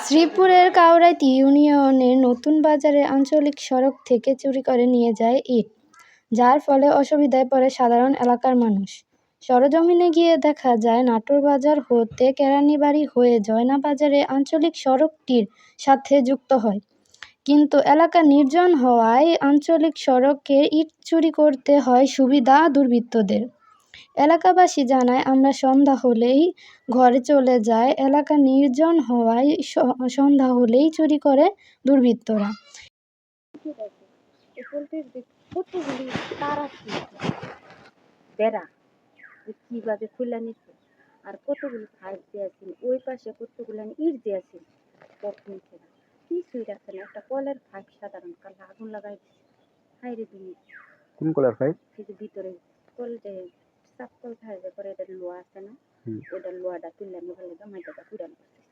শ্রীপুরের কাউরাইতি ইউনিয়নের নতুন বাজারে আঞ্চলিক সড়ক থেকে চুরি করে নিয়ে যায় ইট, যার ফলে অসুবিধায় পড়ে সাধারণ এলাকার মানুষ। সরেজমিনে গিয়ে দেখা যায়, নাটোর বাজার হতে কেরানীবাড়ি হয়ে জয়না বাজারে আঞ্চলিক সড়কটির সাথে যুক্ত হয়, কিন্তু এলাকা নির্জন হওয়ায় আঞ্চলিক সড়কের ইট চুরি করতে হয় সুবিধা দুর্বৃত্তদের। এলাকাবাসী জানায়, আমরা সন্ধ্যা হলেই ঘরে চলে যাই, এলাকা নির্জন হওয়ায় সন্ধ্যা হলেই চুরি করে দুর্বৃত্তরা। কতগুলি তার আছে বেড়া কিভাবে খুলে নিচ্ছে, আর কতগুলি ফাইভ দিয়েছিল, ওই পাশে কতগুলো ইট দিয়েছিল, কিছুই রাখছে না। একটা কলের ফাইভ সাধারণ কাল আগুন লাগাই দিচ্ছে। হাইরে দিন কোন কলার ফাইভ? ভিতরে কল যে সাপ কল খাইবে পরে এটা লোয়া আছে না, ওটা লোয়াটা তুললে ভালো মাইটাটা পুরান করছে।